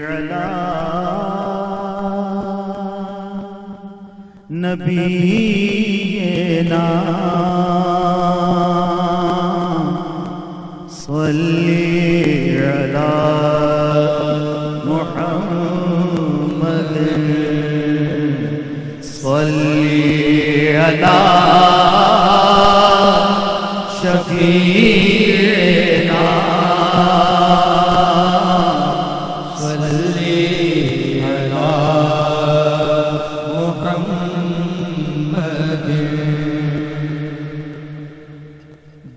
علی نبینا صلی علی محمد صلی علی شفیعنا صلی علی محمد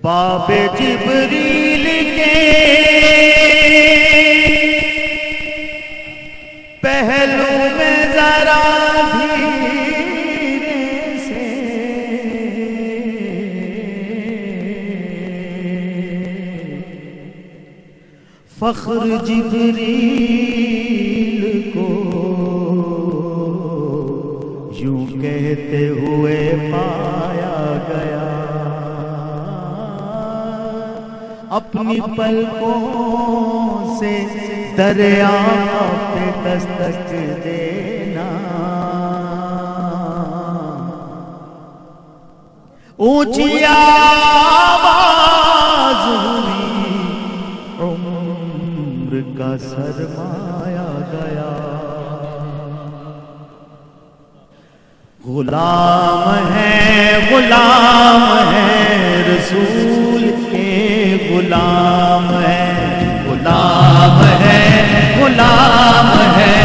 باب جبریل کے پہلو میں ذرا دھیرے سے فخر جبریل کو یوں کہتے ہوئے پایا گیا، اپنی پلکوں سے دریا پہ دستک دینا، اونچی آواز ہوئی، عمر کا سرمایا گیا، غلام ہے رسول کے غلام ہے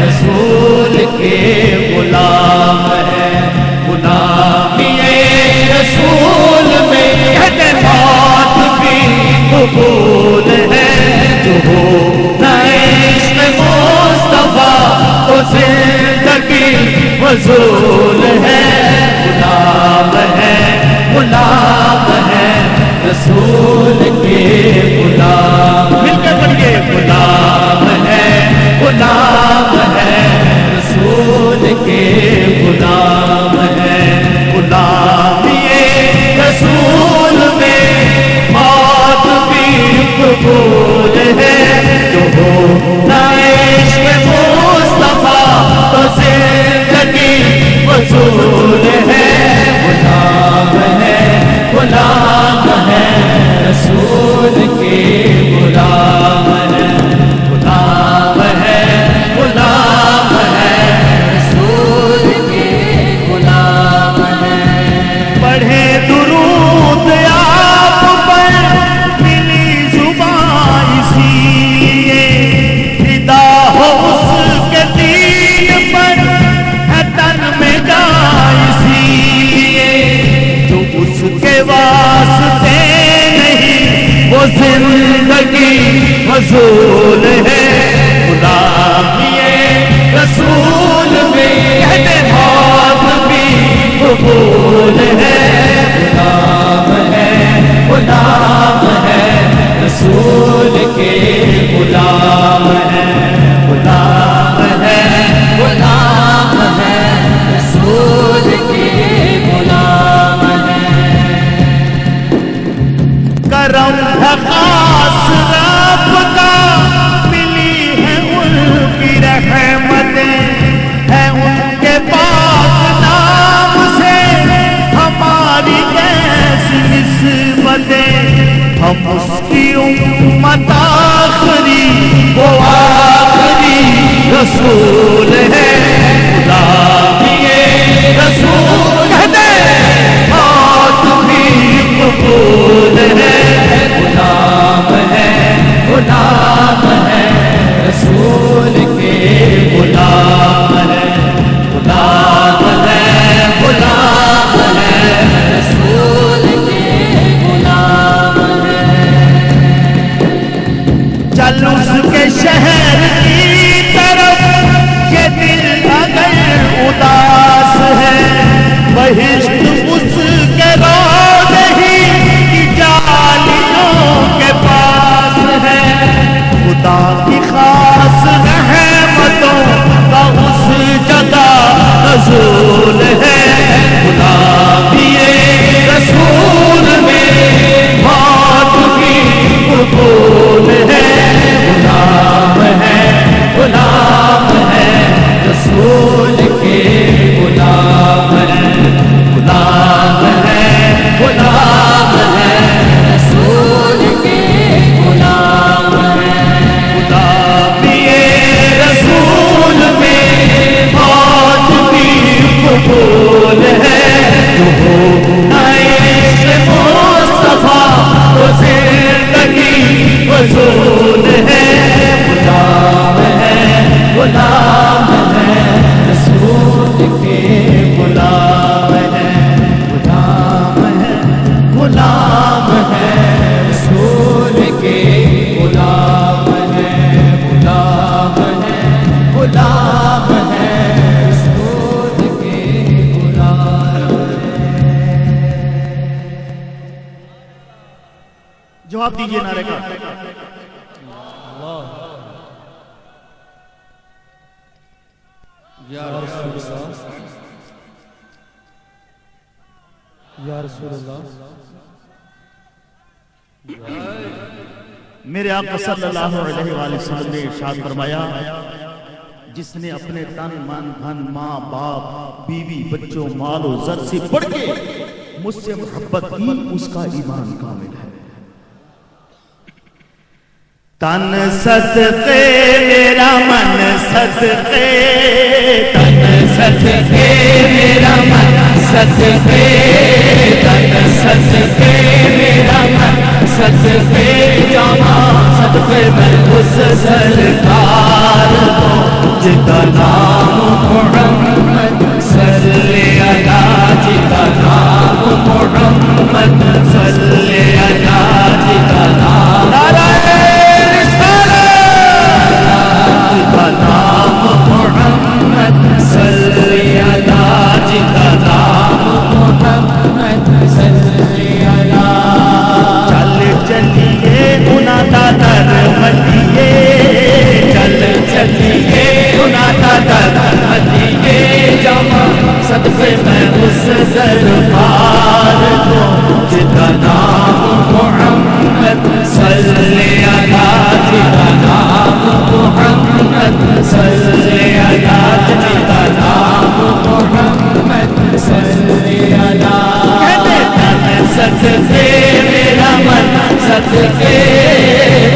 رسول کے غلام ہے، غلامی رسول میں موت بھی قبول ہے، جو ہو نہ عشق مصطفیٰ تو زندگی فضول ہے، غلام ہے رسول کے غلام، مل کے پڑھیے، غلام ہے رسول کے غلام ہے، غلامی رسول میں موت بھی قبول ہے، جو ہو نہ عشق مصطفیٰ تو زندگی فضول ہے، غلام ہے رسول کے غلام ہے، غلام ہے رسول کے غلام ہے، پڑھے درود آپ پر ملی زبان اسی لیے، فدا ہو اس کے دین پر ہے تن میں جان اسی لیے، جو اس کے واسطے نہیں وہ زندگی فضول ہے، غلامی رسول میں موت بھی قبول ہے، غلام ہے رسول کے غلام ہے، غلام ہے رسول کے غلام ہے، کرم ہے خاص رب کا، ملی ہے ان کی رحمتیں، ہے ان کے پاک نام سے ہماری کیسی نسبتیں، ہم اس کی امت آخری، وہ آخری رسول ہے، غلامی رسول ہے موت بھی قبول ہے، غلام ہے رسول کے غلام ہے، غلام ہے رسول کے غلام ہے، چل اس کے شہر کی طرف یہ دل اگر اداس ہے، بہشت اس کے روضے ہی کی جالیوں کے پاس ہے، خدا کی خاص رحمتوں کا اس جگہ نزول ہے، غلامی رسول میں موت بھی قبول ہے، غلام ہے یا رسول اللہ یا رسول اللہ میرے آقا صلی اللہ علیہ وآلہ وسلم نے ارشاد فرمایا جس نے اپنے تن من دھن ماں باپ بیوی بچوں مال و زر سے بڑھ کے مجھ سے محبت کی اس کا ایمان کامل ہے تن صدقے میرا من صدقے تن صدقے میرا من صدقے تن صدقے میرا من صدقے جاما صدقے میں اس سرکار کو جس کا نام محمد صلی اللہ جس کا نام محمد صلی اللہ جس کا نام نام محمد صلی اللہ جس کا نام محمد صلی اللہ چل چلیے گناہ دا در ملیے چل چلیے گناہ دا در ملیے جمع صدقے میں اس دربار کو جس کا نام محمد صلی اللہ جس کا نام محمد صلی اللہ جس کا نام محمد صلی اللہ کہتے تن صدقے میرا من صدقے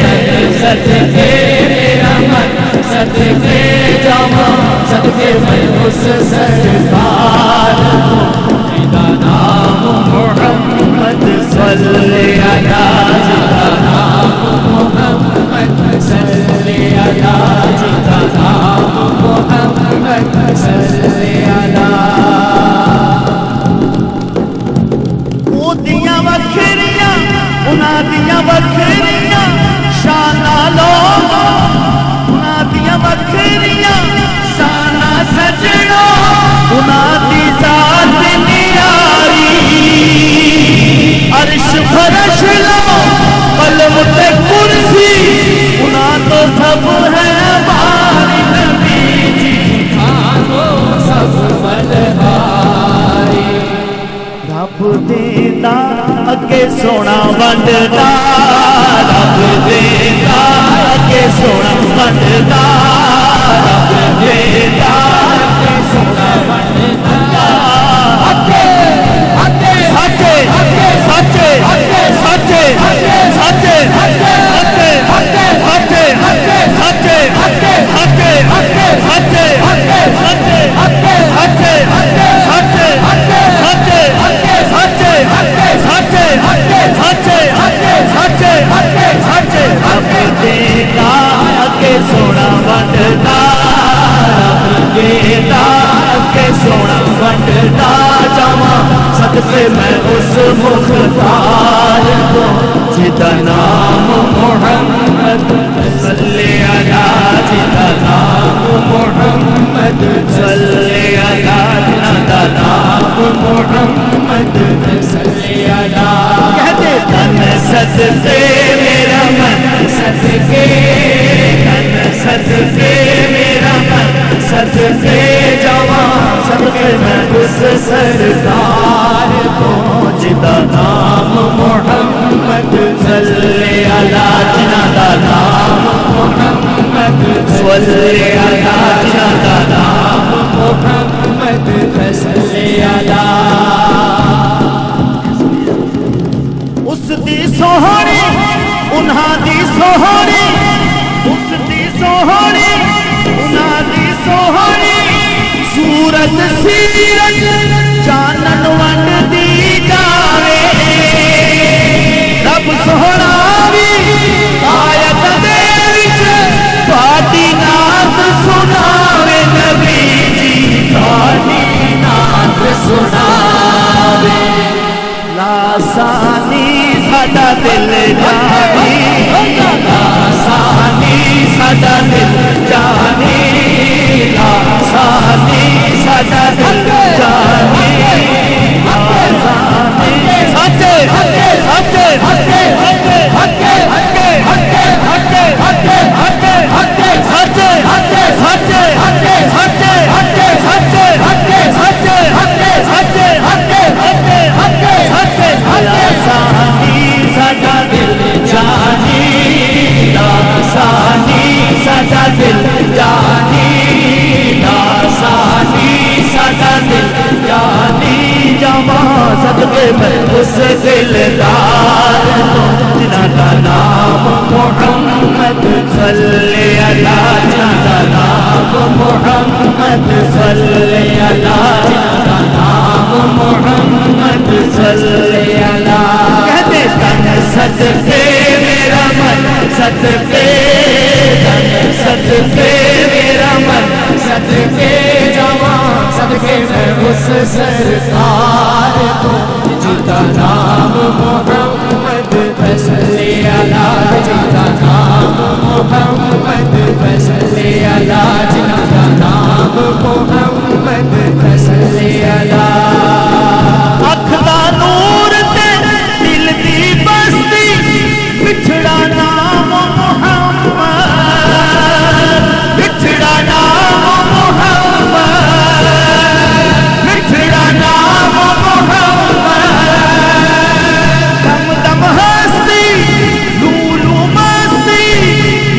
تن صدقے میرا من صدقے جاما صدقے میں اس سرکار کو جس کا نام محمد صلی اللہ جس کا نام محمد صلی اللہ جس کا نام محمد صلی اللہ اودیاں وکھریاں انہاں دیاں وکھریاں شاناں لوگاں انہاں دیاں وکھریاں شاناں سجنوں انہاں دی ذات نیاری عرش فرش لو قلم تے کرسی انہاں تو سب ہے باری نبی جی انہاں تو سب بلہاری رب دیندا اگے سونا ونڈدا رب دیندا اگے سونا ونڈدا رب دیندا اگے سونا ونڈدا اگے اگے سچے سچے سچے سچے سچے سچے سچے سچے سچے سچے سچے سونا ونڈدا سونا ونڈدا جاواں صدقے میں اس مختار کو جس کا نام محمد صلی اللہ جس کا نام محمد صلی اللہ جس کا نام محمد صلی اللہ کہتے تن صدقے میرا من صدقے تن صدقے میرا من صدقے جاواں صدقے میں اس سرکار کو جس کا نام محمد صلی اللہ جس کا نام محمد صلی اللہ جس کا نام محمد صلی اللہ اس دی سوہنی انہاں دی سوہنی اس دی سوہنی انہاں دی سوہنی سورت سیرت چانن ونڈ دی جاوے رب سوہنا بھی آیت دے وچ تہاڈی نعت سناوے نبی جی تہاڈی نعت سناوے لاسانی ساڈا دل جانی لاسانی ساڈا دل جانی لاسانی ساڈا دل جانی سچے سچے سچے سچے سچے سچے سچے سچے سچے سچے سچے سچے محمد صلی اللہ جنہ نام محمد صلی اللہ کہتے تن صدقے میرا من صدقے تن صدقے میرا من صدقے جوان صدقے میں اس سرکار کو جیتا نام محمد صلی اللہ جیتا نام محمد صلی اللہ جیتا نام محمد صلی اللہ اکھ دا نور تے دل دی بستی بچھڑا نام محمد بچھڑا نام محمد بچھڑا نام محمد دم دم ہستی لولو مستی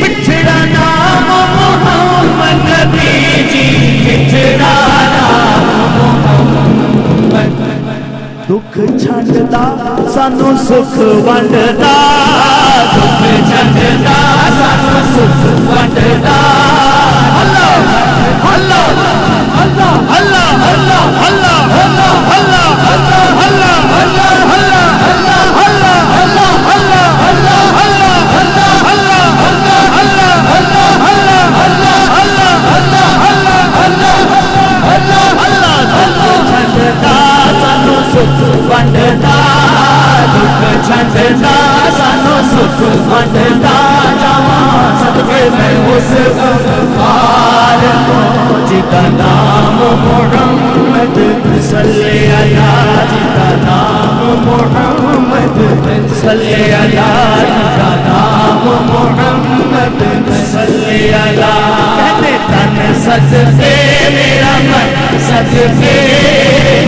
بچھڑا نام محمد نبی جی بچھڑا دکھ چھڈدا سانو سکھ ونڈدا دکھ چھڈدا سانو سکھ ونڈدا اللہ اللہ اللہ اللہ اللہ اللہ اللہ اللہ اللہ اللہ اللہ اللہ ونڈدا دکھ چھڈدا سانو سکھ ونڈدا جوان صدقے میں اس غفار کو جیتا نام محمد صلی اللہ جیتا نام محمد صلی اللہ جیتا نام محمد صلی اللہ کہتے تن صدقے میرا من صدقے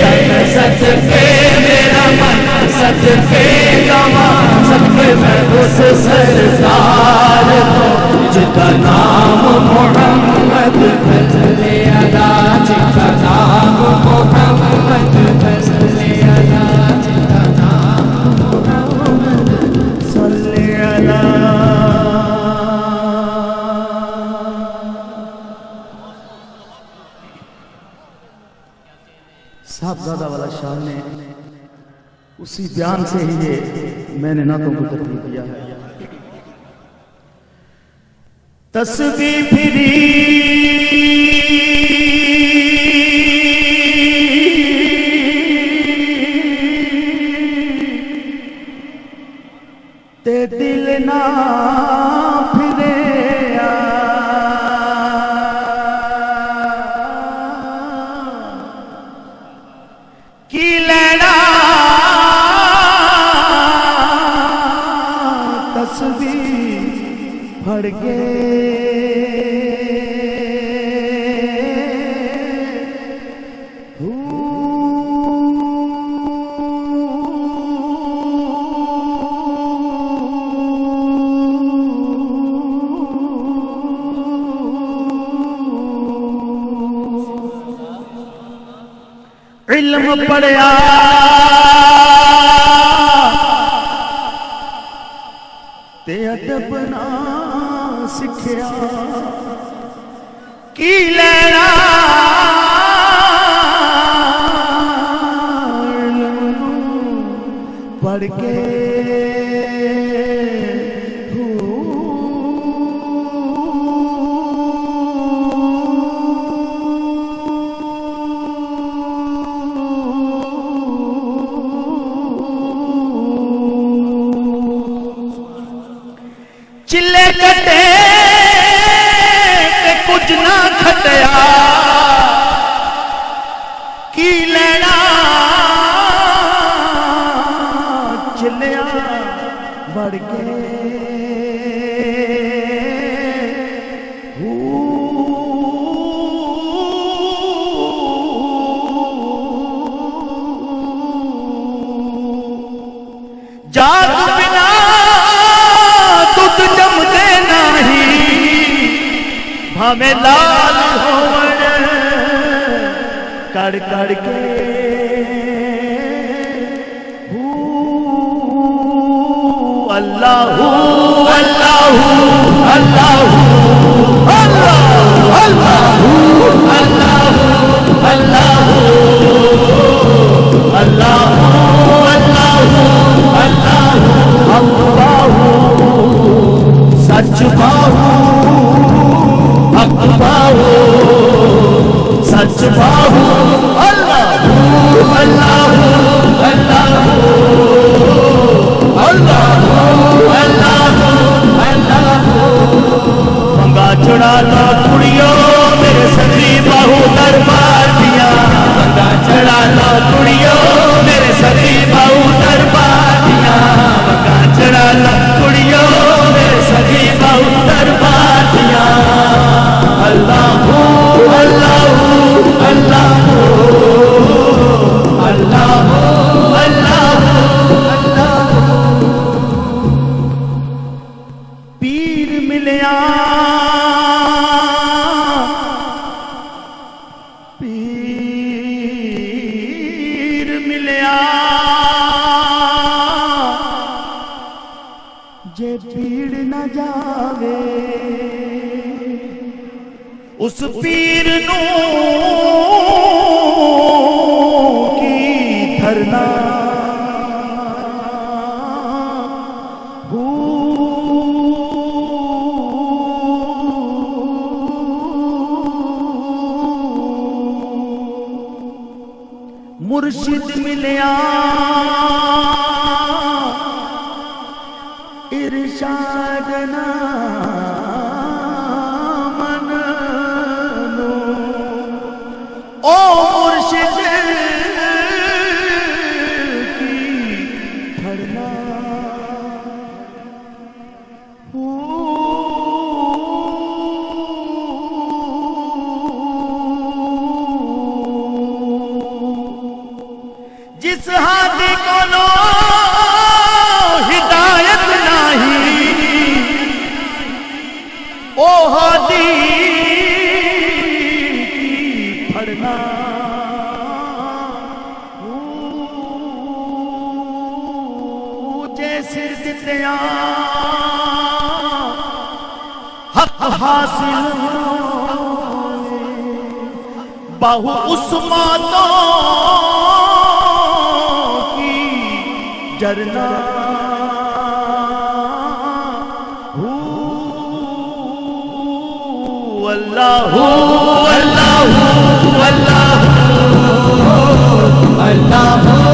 تن صدقے میرا من صدقے جوان صدقے میں اس سرکار کو جیتا نام محمد صلی اللہ جیتا نام محمد صلی اللہ جیتا نام محمد صلی اللہ صاحبزادہ والا شاہ نے اسی بیان سے ہی یہ میں نے نعتوں کو ترتیب دیا ہے تسبیح پھری تے دل نہ پھرے کی لینا تسبیح پھڑ کے علم پڑھیا تے ادب نہ سکھیا کی لینا علم پڑھ کے چلے کٹے تے کچھ نہ کھٹیا کی لینا چلیا بڑھ کے جاگ بنا جمدے نہیں بھامے لال ہوڑ کڑ کڑ کے اللہ اللہ اللہ اللہ اللہ چڑھا لو کڑیوں میرے سخی بہو دربار دیا وگا چڑھا لو کڑیوں میرے سخی بہو دربار دیا وگا چڑھا لو کڑیوں میرے سخی بہو دربار دیا اللہ اللہ اللہ اللہ اللہ پیر ملیا پیر ملیا جے پیڑ نہ جاوے اس پیر نو کی دھرنا مرشد ملیا ارشاد نہ منو او مرشد کی دھرنا جس ہاتھی کو نو ہدایت نہیں او ہاتھی کی پھڑنا جیسے دتیا حق حاصل باہو عثمانوں جرنا اللہ اللہ اللہ اللہ